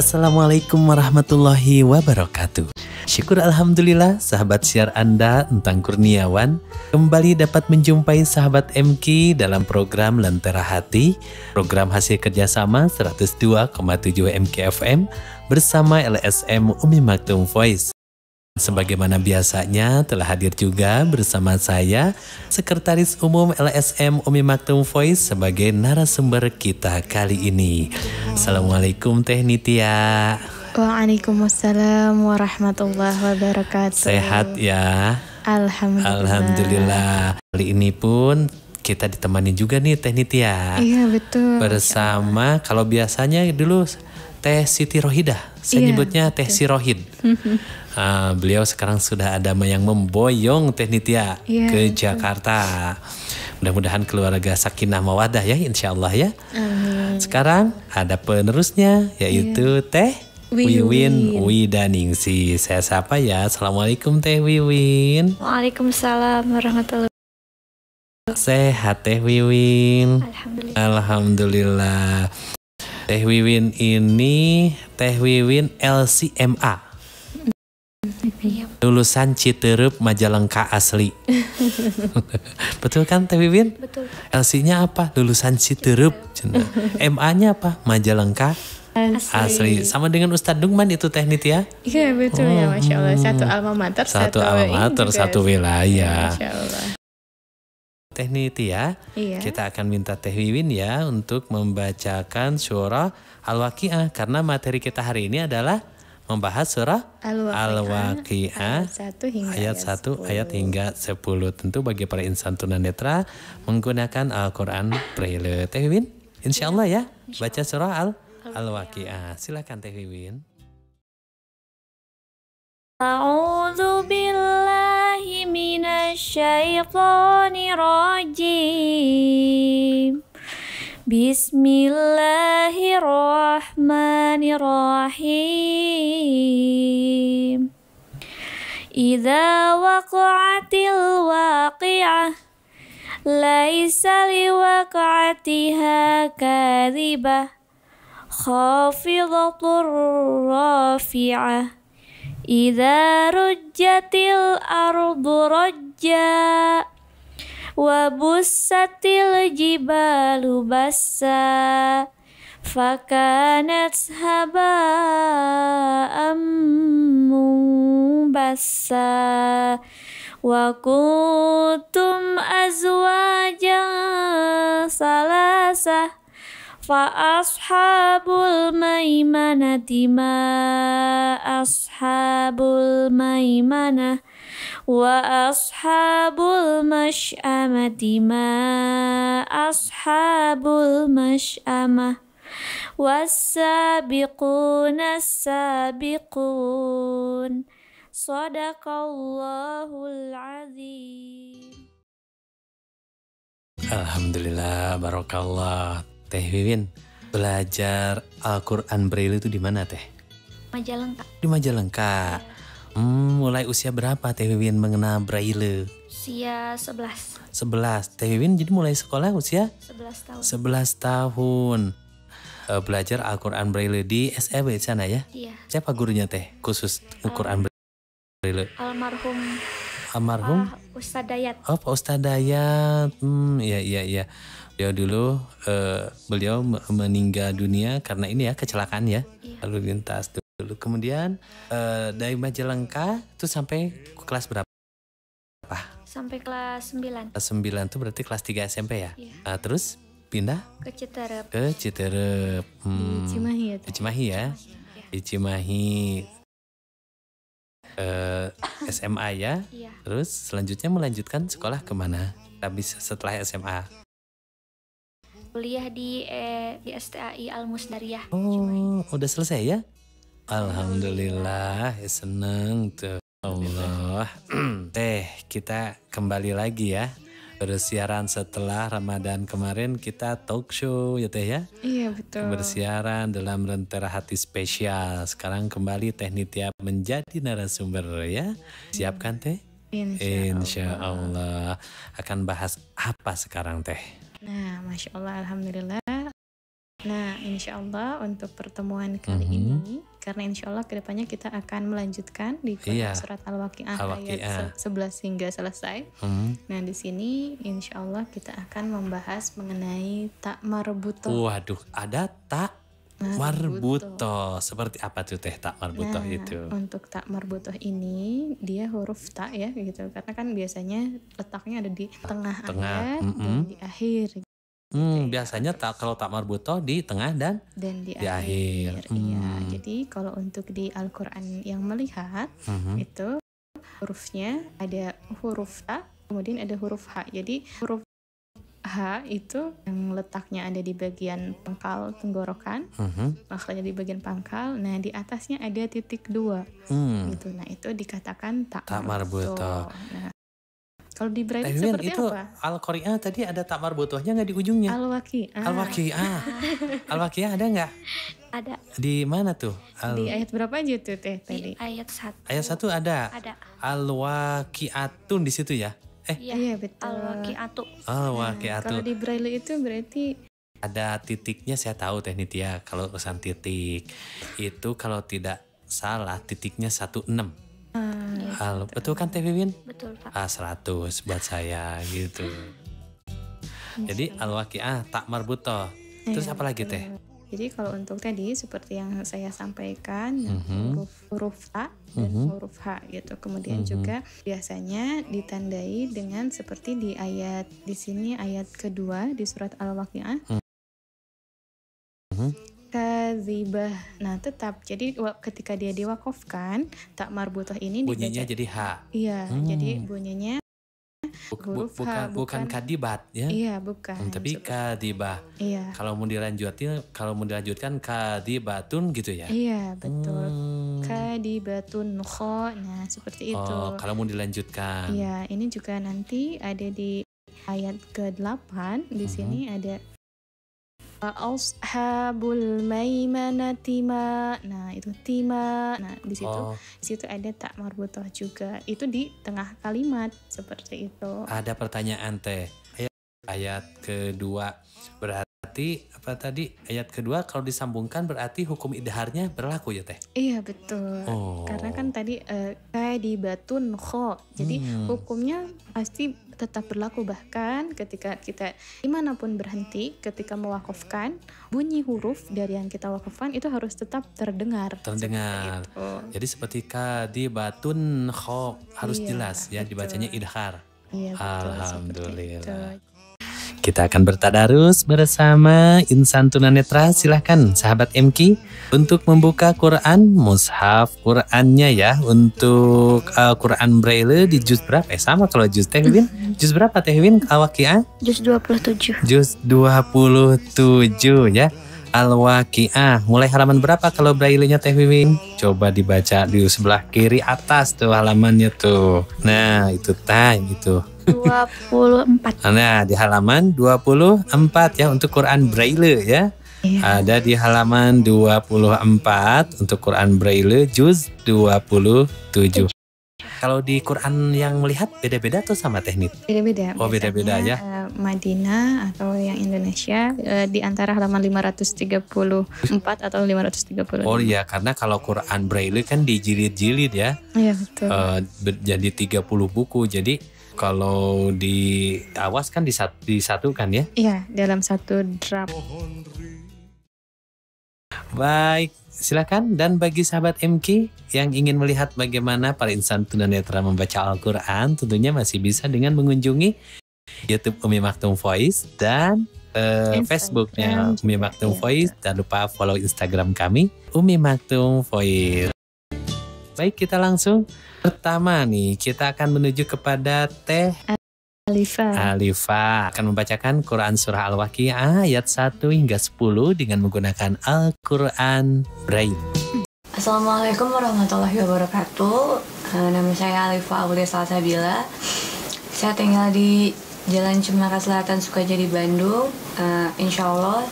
Assalamualaikum warahmatullahi wabarakatuh. Syukur alhamdulillah sahabat siar Anda Entang Kurniawan kembali dapat menjumpai sahabat MK dalam program Lentera Hati, program hasil kerjasama 102,7 MK FM bersama LSM Umi Maktoum Voice. Sebagaimana biasanya telah hadir juga bersama saya Sekretaris Umum LSM Umi Maktoum Voice sebagai narasumber kita kali ini. Assalamualaikum Teh Nitya. Waalaikumsalam warahmatullahi wabarakatuh. Sehat ya? Alhamdulillah. Kali ini pun kita ditemani juga nih Teh Nitya. Iya betul. Bersama kalau biasanya dulu Teh Siti Rohidah, saya nyebutnya Teh Sirohid. Beliau sekarang sudah ada yang memboyong Teh Nitya ke Jakarta. Mudah-mudahan keluarga sakinah mawadah ya, insya Allah ya. Amin. Sekarang ada penerusnya yaitu Teh Wiwin Widaningsi. Saya sapa ya. Assalamualaikum Teh Wiwin. Waalaikumsalam warahmatullahi wabarakatuh. Sehat Teh Wiwin? Alhamdulillah. Teh Wiwin ini Teh Wiwin LCMA, lulusan Citerep Majalengka asli. Betul kan Teh Wiwin? Betul. LC-nya apa? Lulusan Citerep. MA-nya apa? Majalengka asli. Sama dengan Ustadz Dungman itu Teh Nitya? Iya betul ya, Masya Allah. Satu alma mater, satu alma mater, satu wilayah. Masya Allah. Teh Nitya, kita akan minta Teh Wiwin ya untuk membacakan surah Al-Waqi'ah karena materi kita hari ini adalah membahas surah Al-Waqi'ah ayat 1 ayat hingga 10. Tentu bagi para insan tunanetra menggunakan Al-Quran Braille. Teh Wiwin, insya Allah ya baca surah Al-Waqi'ah. Silakan Teh Wiwin. A'udzu billahi minasyaitonir rajim. Bismillahirrahmanirrahim. Idza waqa'atil waqi'ah laisa liwaqa'atiha kadhibah khafidatur rafi'ah. Idza rujjatil ardu rajja wa bussatil jibalu bassa fakanat haba'am munbassa wa kuntum azwajan salasah fa ashabul maimanati ma ashabul maimanah wa ashabul masy'amati ma ashabul masy'amah was-sabiquna as-sabiqun sadaqallahul azim. Alhamdulillah, barokallah. Teh Wiwin, belajar Al-Quran Braille itu di mana Teh? Majalengka. Di Majalengka. Mulai usia berapa Teh Wiwin mengenal Braille? Usia 11. 11. Teh Wiwin jadi mulai sekolah usia? 11 tahun. 11 tahun. Belajar Al-Quran Braille di SEB di sana ya? Iya. Siapa gurunya Teh khusus Al-Quran Braille? Almarhum Pak Ustadz Dayat. Oh Pak Ustadz Dayat. Iya. Beliau dulu beliau meninggal dunia karena ini ya kecelakaan ya, lalu lintas dulu. Kemudian dari Majalengka itu sampai kelas berapa? Sampai kelas 9. Kelas 9 itu berarti kelas 3 SMP ya? Iya. Terus pindah? Ke Citerep. Ke Citerep. Di Cimahi ya? Di Cimahi ya? Di Cimahi. SMA ya? Iya. Terus selanjutnya melanjutkan sekolah kemana? Habis setelah SMA? Kuliah di STAI Al-Musdariyah. Oh, udah selesai ya? Alhamdulillah, seneng tuh. Allah. Teh, kita kembali lagi ya. Bersiaran setelah Ramadan kemarin kita talk show ya Teh ya? Iya betul. Bersiaran dalam Lentera Hati spesial. Sekarang kembali Teh Nitya menjadi narasumber ya. Siapkan Teh? Insya Allah. Akan bahas apa sekarang Teh? Nah, Masya Allah, Alhamdulillah. Nah, insya Allah untuk pertemuan kali ini, karena insya Allah kedepannya kita akan melanjutkan di Quran surat Al-Waqi'ah ayat 11 hingga selesai. Nah, di sini insya Allah kita akan membahas mengenai tak marbutoh. Waduh, ada tak marbutoh. Seperti apa tuh teh tak marbutoh itu? Untuk tak marbutoh ini dia huruf tak ya gitu, karena kan biasanya letaknya ada di tengah ayat dan di akhir. Biasanya kalau tak marbutoh di tengah dan di akhir. Iya, jadi kalau untuk di Al-Quran yang melihat itu hurufnya ada huruf ta, kemudian ada huruf ha. Jadi huruf H itu yang letaknya ada di bagian pangkal tenggorokan, makhluknya di bagian pangkal. Nah, di atasnya ada titik 2 gitu. Nah, itu dikatakan tak marbutoh. Nah, kalau di Braille seperti itu apa? Al-Qari'ah tadi ada tak marbutohnya nggak di ujungnya? Al-Waqi'ah ada nggak? Ada. Di mana tuh? Di ayat berapa aja tuh teh tadi? Di ayat 1. Ayat 1 ada. Al-Waqi'atun di situ ya? Iya betul. Al-Waqi'atu. Kalau di Braille itu berarti ada titiknya, saya tahu Teh Nitya. Kalau urusan titik itu kalau tidak salah titiknya 16. Betul kan Teh Wiwin? Betul Pak. 100 buat saya gitu. Jadi Al-Waqi'ah tak marbutoh. Terus apa lagi Teh? Jadi kalau untuk tadi seperti yang saya sampaikan, huruf ta dan huruf h gitu. Kemudian juga biasanya ditandai dengan seperti di ayat di sini ayat kedua di surat Al-Waqi'ah. Kadzibah. Nah, tetap jadi ketika dia diwakafkan, tak marbutoh ini bunyinya jadi h. Iya, jadi bunyinya bukan kadibat ya? Iya, bukan. Tapi kadibah. Iya. Kalau mau dilanjutkan kadibatun gitu ya? Iya, betul. Kadibatun kho. Nah, seperti itu. Kalau mau dilanjutkan. Iya, ini juga nanti ada di ayat ke-8 di sini ada Ashabul maimanati ma. Nah, itu tima. Nah, di situ ada tak marbutoh juga. Itu di tengah kalimat seperti itu. Ada pertanyaan Teh. Ayat kedua berarti apa tadi? Ayat kedua kalau disambungkan berarti hukum idharnya berlaku ya Teh? Iya, betul. Karena kan tadi kadibatun kho. Jadi hukumnya pasti tetap berlaku, bahkan ketika kita dimanapun berhenti ketika mewakafkan, bunyi huruf dari yang kita wakafkan itu harus tetap terdengar. Jadi seperti kadibatun kho harus jelas ya, betul. Dibacanya idhar. Iya, betul. Alhamdulillah. Kita akan bertadarus bersama insan tunanetra. Silahkan sahabat MK untuk membuka Quran, mushaf Qurannya ya. Untuk Quran Braille di juz berapa? Sama kalau juz Teh Win. Juz berapa Teh Win? Al-Waqi'ah? Juz 27. Juz 27 ya. Al-Waqi'ah. Mulai halaman berapa kalau Braille-nya Teh Wiwin? Coba dibaca di sebelah kiri atas tuh halamannya tuh. Nah, itu gitu. 24. Nah, di halaman 24 ya untuk Quran Braille ya. Ada di halaman 24 untuk Quran Braille juz 27. Kalau di Quran yang melihat beda-beda tuh sama teknik? Beda-beda. Beda-beda ya. Madinah atau yang Indonesia di antara halaman 534 atau 535. Oh iya, karena kalau Quran Braille kan dijilid-jilid ya. Iya, betul. Jadi 30 buku. Jadi kalau di awas kan disatukan ya? Iya, dalam satu draft. Baik, silakan. Dan bagi sahabat MK yang ingin melihat bagaimana para insan tunanetra membaca Al-Quran, tentunya masih bisa dengan mengunjungi YouTube Umi Maktum Voice dan Facebooknya Umi Maktum Voice. Jangan lupa follow Instagram kami Umi Maktum Voice. Baik, kita langsung pertama nih, kita akan menuju kepada Teh Alifa akan membacakan Quran Surah Al-Waqi'ah ayat 1 hingga 10 dengan menggunakan Al-Quran Braille. Assalamualaikum warahmatullahi wabarakatuh. Nama saya Alifa Aulia Salsabila. Saya tinggal di Jalan Cemara Selatan, Sukajadi, Bandung. Insya Allah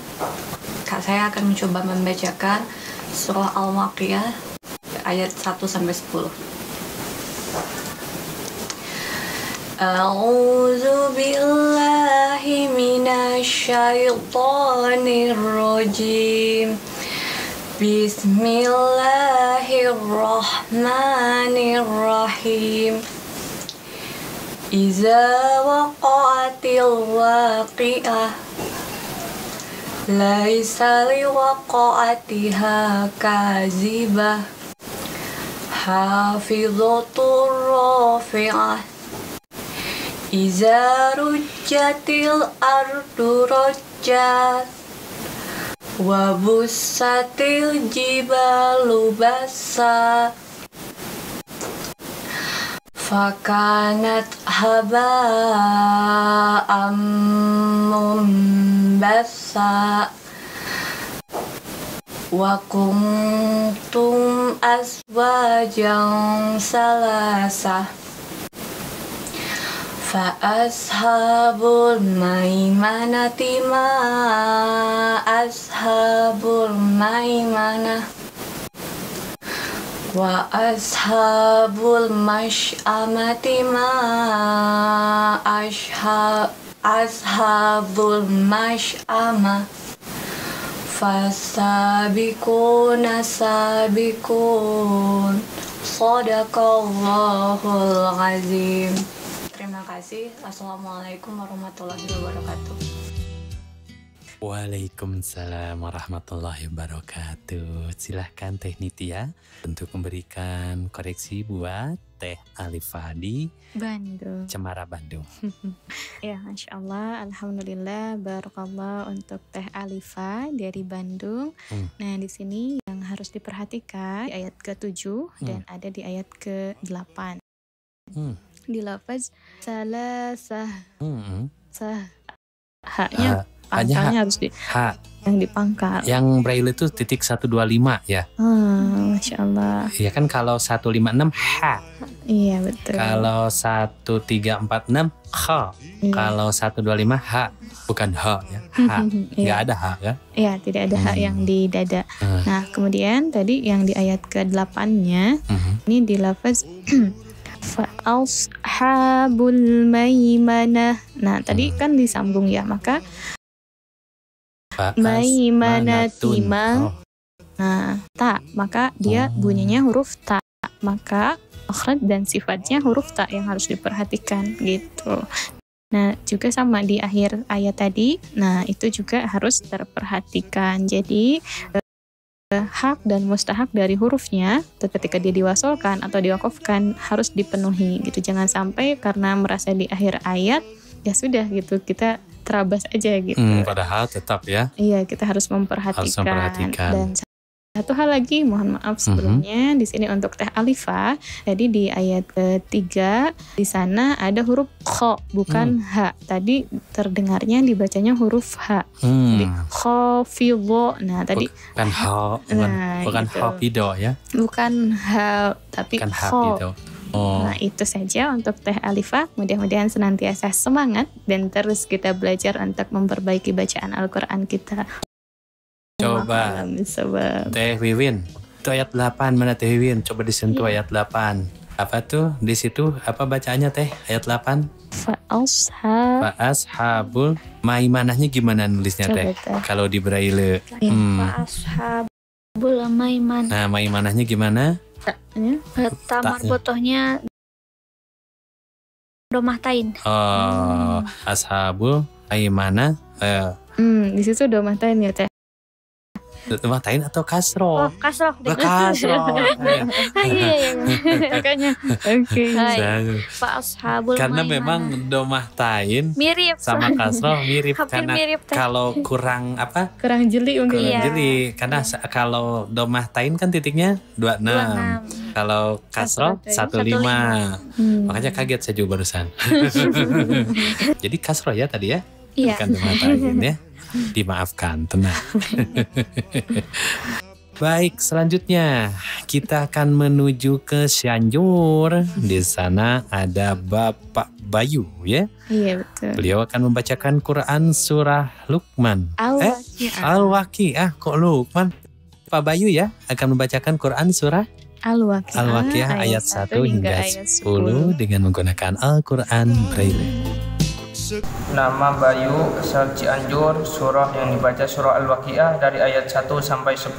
saya akan mencoba membacakan Surah Al-Waqi'ah ayat 1-10. A'udzu billahi minasyaitonir rajim. Bismillahirrahmanirrahim. Iza waqa'atil waqi'ah laisa liwaqa'atiha kazibah hafidhatur rafi'ah. Iza rujjatil ardu rajjat wa bussatil jibalu bassa fakanat haba'am mumbassa wa kuntum azwajan salasah fa ashabul maimanati ma ashabul maimanah wa ashabul masy'amati ma ashabul masy'amah fasabiquna sabiqun sadaqallahul azim. Terima kasih. Assalamualaikum warahmatullahi wabarakatuh. Waalaikumsalam warahmatullahi wabarakatuh. Silahkan Teh Nitya untuk memberikan koreksi buat Teh Alifah di Bandung. Cemara, Bandung. Ya, Masya Allah, Alhamdulillah, Barakallah untuk Teh Alifah dari Bandung. Nah, di sini yang harus diperhatikan di ayat ke-7 dan ada di ayat ke-8. Di lafaz salasah, haknya pangkalnya harus di yang dipangkal. Yang braille itu titik 125 ya. Masya Allah. Iya kan, kalau 156 ha. Iya betul. Kalau 1346 kha. Iya. Kalau 125 ha, bukan ha ya. Ha. Nggak ada ha ya. Iya, tidak ada hak yang di dada. Nah, kemudian tadi yang di ayat ke-8-nya ini di lafaz ashabul maimanah. Nah, tadi kan disambung ya, maka maimanati ma. Nah, ta, maka dia bunyinya huruf ta. Maka makhraj dan sifatnya huruf ta yang harus diperhatikan gitu. Nah, juga sama di akhir ayat tadi. Nah, itu juga harus terperhatikan. Jadi hak dan mustahak dari hurufnya ketika dia diwasolkan atau diwakofkan harus dipenuhi gitu. Jangan sampai karena merasa di akhir ayat ya sudah gitu kita terabas aja gitu. Padahal tetap ya. Iya, kita harus memperhatikan. Dan satu hal lagi, mohon maaf sebelumnya di sini untuk Teh Alifah. Jadi di ayat ketiga di sana ada huruf kho bukan ha. Tadi terdengarnya dibacanya huruf ha. Jadi khafidho. Nah, tadi bukan ha, bukan gitu. hafido ya. Bukan ha tapi bukan kho. hafido. Nah, itu saja untuk Teh Alifah. Mudah-mudahan senantiasa semangat dan terus kita belajar untuk memperbaiki bacaan Al-Qur'an kita. Coba Teh Wiwin, itu ayat 8 mana Teh Wiwin? Coba disentuh ayat 8. Apa tuh? Di situ apa bacaannya Teh? Ayat 8. Fa'ashabul maimanahnya gimana nulisnya Teh? Kalau di braille. Fa'ashabul maimanah. Nah, maimanahnya gimana? Tamar botohnya domahtain. Ashabul maimanah. Di situ domahtain ya Teh. Domahtain atau kasroh? Kasroh. Kasroh. Iya. Makanya. Oke. Fa'ashabul Karena maimanah. memang domahtain mirip sama kasroh mirip. Karena mirip, kalau kurang apa? Kurang jeli mungkin. Kurang jeli. Karena kalau domahtain kan titiknya 26. Kalau kasroh 15. Makanya kaget saya juga barusan. Jadi kasroh ya tadi ya? Iya. Bukan domahtain ya. Dimaafkan, tenang. Baik, selanjutnya kita akan menuju ke Cianjur. Di sana ada Bapak Bayu ya. Iya betul. Beliau akan membacakan Quran surah Luqman. Al-Waqi'ah. Al-Waqi'ah kok Luqman? Pak Bayu ya akan membacakan Quran surah Al-Waqiah ayat 1 hingga 10 dengan menggunakan Al-Quran Braille. Nama Bayu, asal Cianjur. Surah yang dibaca surah Al-Waqiah dari ayat 1 sampai 10.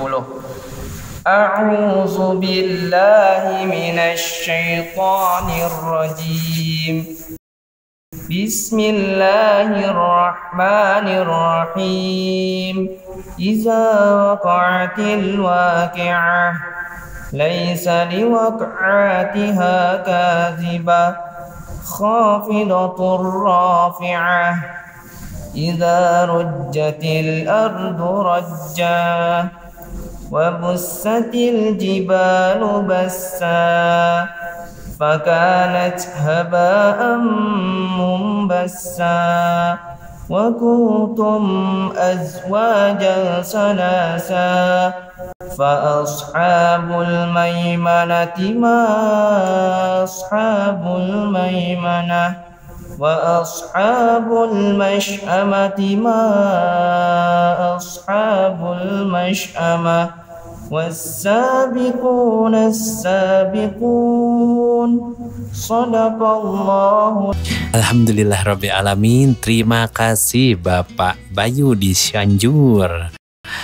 A'udzu billahi minasy syaithanir rajim. Bismillahirrahmanirrahim. Iza waqa'atil waqi'ah laisa liwaq'atiha kadzibah khafidatur rafi'ah idza rujjatil ardu rajja wa bussatil jibalu bassa fakanat haba'an mumbassa wa kuntum azwajan salasa fa ashabul maimanati ma ashabul maimanah wa ashabul mash'amati ma ashabul mash'amah والسابقون السابقون صدق الله. Alhamdulillah Rabbil Alamin. Terima kasih Bapak Bayu di Cianjur.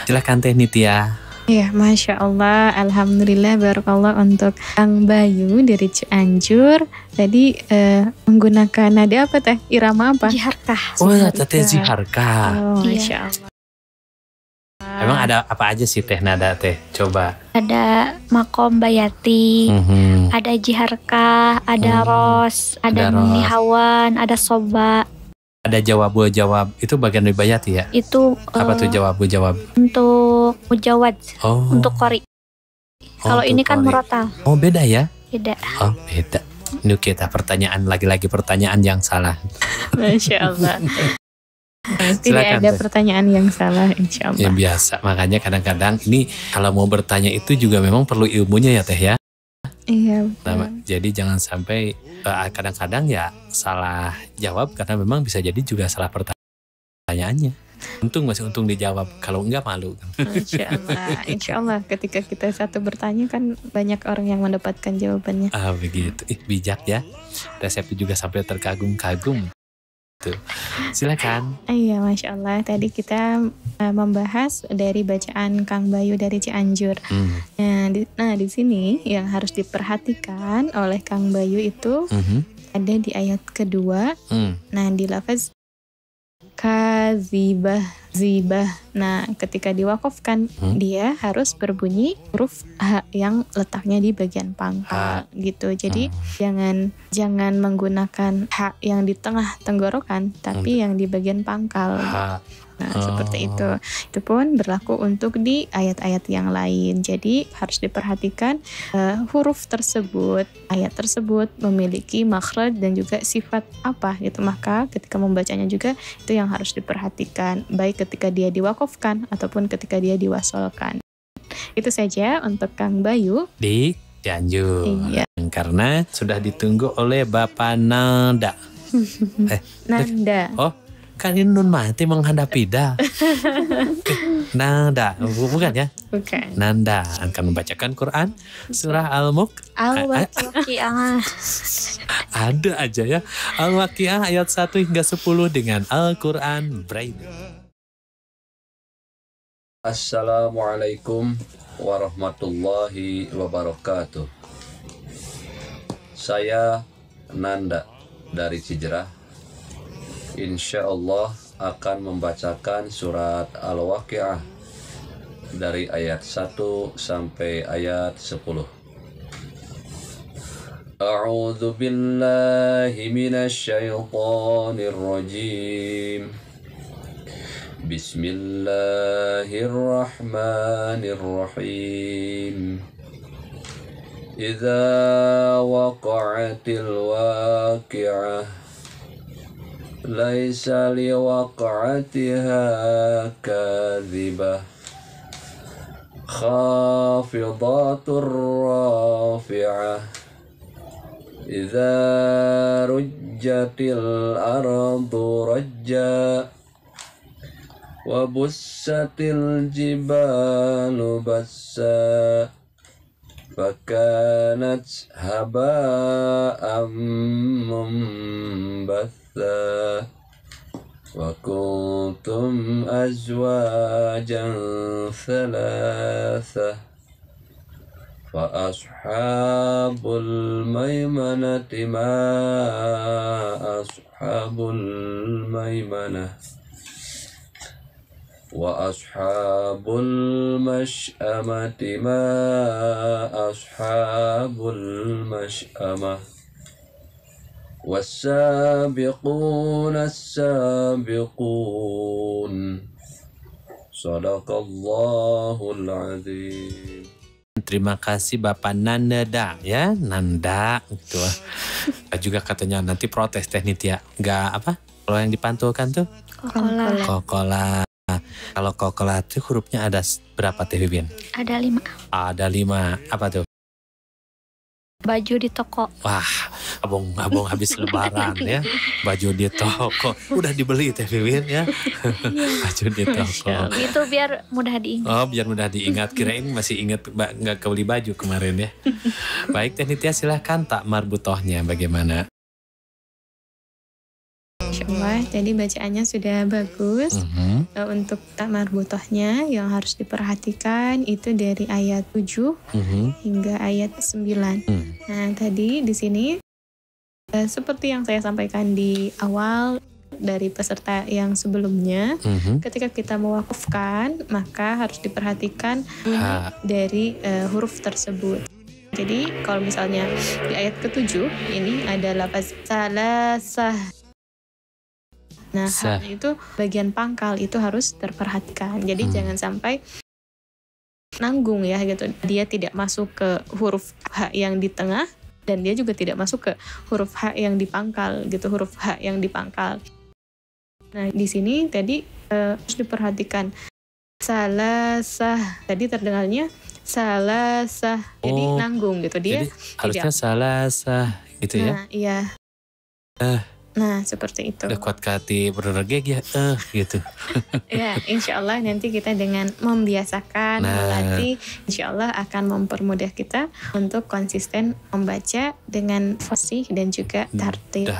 Silakan Teh Nitya. Ya, Masya Allah, Alhamdulillah, Barakallah untuk Kang Bayu dari Cianjur. Tadi menggunakan nada apa Teh? Irama apa? Jiharkah. Oh, Teh Jiharkah. Oh, Iya. Masya Allah. Emang ada apa aja sih Teh nada Teh? Coba. Ada makom bayati, ada jiharkah, ada ros, ada ros. nihawan, ada soba. Ada jawab itu bagian dari bayati ya? Itu Apa tuh jawab? untuk mujawad, Oh. untuk qori. Kalau untuk ini kan qori. murotal. Oh, beda ya? Beda. Oh, beda. Ini kita lagi-lagi pertanyaan yang salah. Masya Allah. Tidak Silakan, ada Teh. pertanyaan yang salah, insya Ya Allah. biasa, makanya kadang-kadang ini kalau mau bertanya itu juga memang perlu ilmunya ya Teh ya. Iya, betul. Nah, jadi jangan sampai kadang-kadang ya salah jawab karena memang bisa jadi juga salah pertanyaannya. Masih untung dijawab, kalau enggak malu. Masya Allah. Insya Allah ketika kita satu bertanya kan banyak orang yang mendapatkan jawabannya. Ah begitu, bijak ya. Resepnya juga sampai terkagum-kagum. Tuh. Silakan. Iya, Masya Allah. Tadi kita membahas dari bacaan Kang Bayu dari Cianjur. Nah, di sini yang harus diperhatikan oleh Kang Bayu itu ada di ayat kedua. Nah, di lafaz kazibah, zibah. Nah, ketika diwakafkan dia harus berbunyi huruf H yang letaknya di bagian pangkal gitu. Jadi jangan menggunakan H yang di tengah tenggorokan, tapi yang di bagian pangkal. Nah, seperti itu. Itu pun berlaku untuk di ayat-ayat yang lain. Jadi harus diperhatikan huruf tersebut, ayat tersebut memiliki makhraj dan juga sifat apa gitu. Maka ketika membacanya juga itu yang harus diperhatikan, baik ketika dia diwakafkan ataupun ketika dia diwasolkan. Itu saja untuk Kang Bayu Di Cianjur. Iya. Karena sudah ditunggu oleh Bapak Nanda. Nanda. Oh, kan ini nun mati menghadapi dah. Nanda, bukan ya? Bukan. Nanda akan membacakan Quran surah Al-Mulk. Al-Waqiah. Ada aja ya. Al-Waqiah ayat 1 hingga 10 dengan Al-Quran Braille. Assalamualaikum warahmatullahi wabarakatuh. Saya Nanda dari Cijerah. Insya Allah akan membacakan surat Al-Waqiah dari ayat 1 sampai ayat 10. A'udzu billahi minasy syaithanir rajim. Bismillahirrahmanirrahim. Idza waqa'atil waqi'ah laisa liwaqa'atiha kadhibah khafidatur rafi'ah idza rujjatil ardu rajja wa bussatil jibalu bassa فكانت هباء منبثا وكنتم أزواجا ثلاثة فأصحاب الميمنة ما أصحاب الميمنة وأصحاب المشأمة ما أصحاب المشأمة والسابقون السابقون صدق الله العظيم. Terima kasih Bapak Nanda ya, Nanda gitu. Juga katanya nanti protes teknik ya, nggak apa? Kalau yang dipantulkan tuh Kokola. Kalau Kokola itu hurufnya ada berapa Teh Win? Ada 5. Ada 5. Apa tuh? Baju di toko. Wah, abang habis lebaran ya. Baju di toko. Udah dibeli Teh Win ya. Baju di toko. Itu biar mudah diingat. Oh, biar mudah diingat. Kirain masih ingat nggak kebeli baju kemarin ya. Baik Teh Nitya, silahkan tak marbutohnya bagaimana? Insyaallah, jadi bacaannya sudah bagus. Untuk tak marbutohnya yang harus diperhatikan itu dari ayat 7 hingga ayat 9. Nah, tadi di sini seperti yang saya sampaikan di awal dari peserta yang sebelumnya, ketika kita mewakufkan maka harus diperhatikan dari huruf tersebut. Jadi kalau misalnya di ayat ke-7 ini ada lafaz salasah. Nah, itu bagian pangkal itu harus terperhatikan. Jadi jangan sampai nanggung ya gitu. Dia tidak masuk ke huruf H yang di tengah dan dia juga tidak masuk ke huruf H yang di pangkal gitu, huruf H yang di pangkal. Nah, di sini tadi harus diperhatikan salasah. Tadi terdengarnya salasah. Jadi nanggung gitu dia. Jadi harusnya salasah gitu ya. Nah, iya. Nah, seperti itu. Udah kuat kati berregeg ya, gitu. Ya, insya Allah nanti kita dengan membiasakan, melatih, insya Allah akan mempermudah kita untuk konsisten membaca dengan fasih dan juga tartil.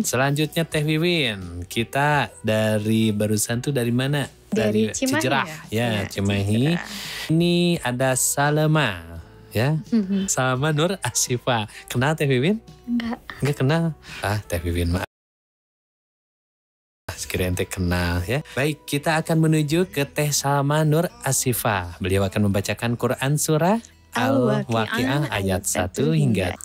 Selanjutnya Teh Wiwin, kita dari barusan tuh dari mana? Dari Cimahi Cijerah. Ya, Cimahi. Ini ada Salama. Ya, sama Nur Asifa. Kenal Teh Wiwin? Enggak kenal. Teh Wiwin mah. Sekiranya Teh kenal ya. Baik, kita akan menuju ke Teh Salma Nur Asifa. Beliau akan membacakan Quran surah Al-Waqi'ah ayat 1 hingga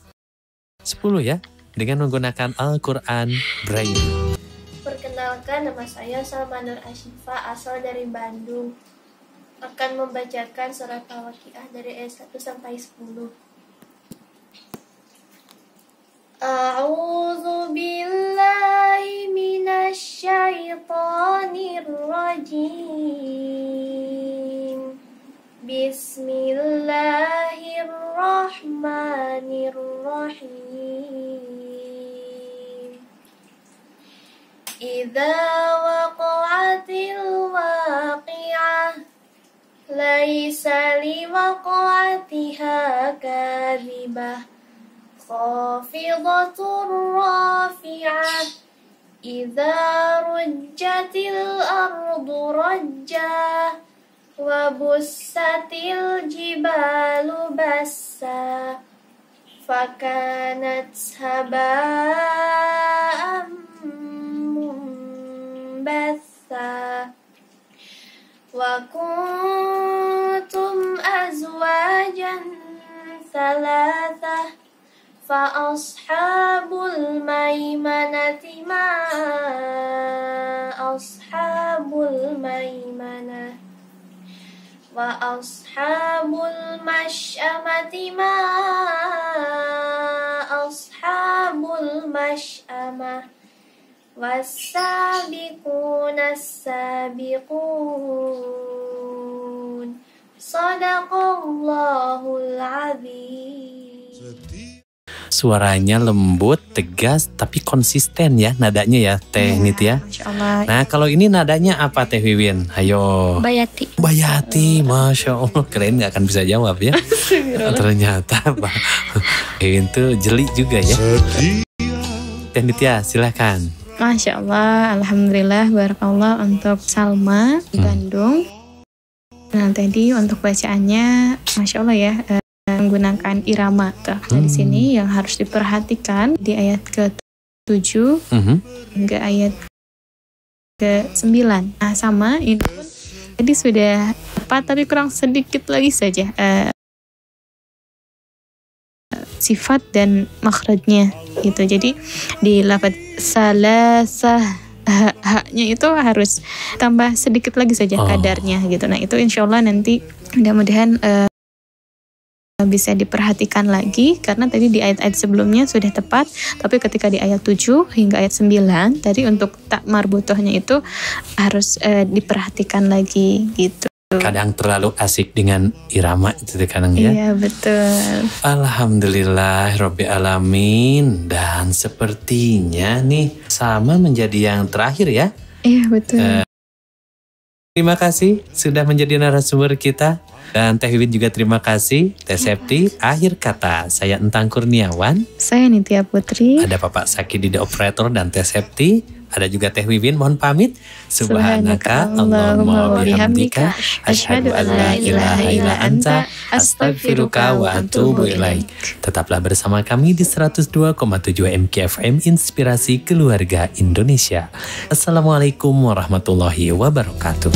10 ya, dengan menggunakan Al-Quran Braille. Perkenalkan, nama saya Salma Nur Asifa, asal dari Bandung. Akan membacakan surat Al-Waqi'ah dari ayat 1 sampai 10. A'udzu billahi minasy syaithanir rajim. Bismillahirrahmanirrahim. Idza waqa'atil waqi'ah laisa liwaqa'atiha kadhibah khafidatur rafi'ah idza rujjatil ardu rajja wa bussatil jibalu bassa fakanat haba'an munbatha wa kuntum azwajan thalathah fa ashabul maimanati ma ashabul maimanah wa ashabul masy'amati ma ashabul masy'amah was-sabiquna as-sabiqun. Shadaqallahul azim. suaranya lembut, tegas, tapi konsisten ya nadanya ya Teh Nitya. Masya Allah. Nah kalau ini nadanya apa Teh Wiwin? Ayo. Bayati. Bayati, Masya Allah. Keren gak akan bisa jawab ya. Ternyata Pak Wiwin tuh jeli juga ya. Teh Nitya silahkan. Masya Allah, Alhamdulillah, Barakallah untuk Salma di Bandung. Nah tadi untuk bacaannya, Masya Allah ya, menggunakan irama tuh. Nah, di sini yang harus diperhatikan di ayat ke-7 hingga ayat ke-9. Nah sama, ini pun tadi sudah tepat tapi kurang sedikit lagi saja sifat dan makhrajnya gitu. Jadi di lafaz salasah haknya itu harus tambah sedikit lagi saja kadarnya gitu. Nah itu insya Allah nanti mudah-mudahan bisa diperhatikan lagi karena tadi di ayat-ayat sebelumnya sudah tepat, tapi ketika di ayat 7 hingga ayat 9 tadi untuk tak marbutohnya itu harus diperhatikan lagi gitu. Kadang terlalu asik dengan irama itu kadang ya. Iya betul. Alhamdulillah Rabbil Alamin. Dan sepertinya nih sama menjadi yang terakhir ya. Iya betul. Terima kasih sudah menjadi narasumber kita. Dan Teh Wiwin juga terima kasih. Teh Septi, akhir kata saya Entang Kurniawan. Saya Nitya Putri. Ada Bapak Saki di The Operator dan Teh Septi. Ada juga Teh Wiwin, mohon pamit. Subhanaka Allahumma bihamdika asyhadu an la ilaha illa anta astaghfiruka wa atubu ilaik. Tetaplah bersama kami di 102,7 MKFM Inspirasi Keluarga Indonesia. Assalamualaikum warahmatullahi wabarakatuh.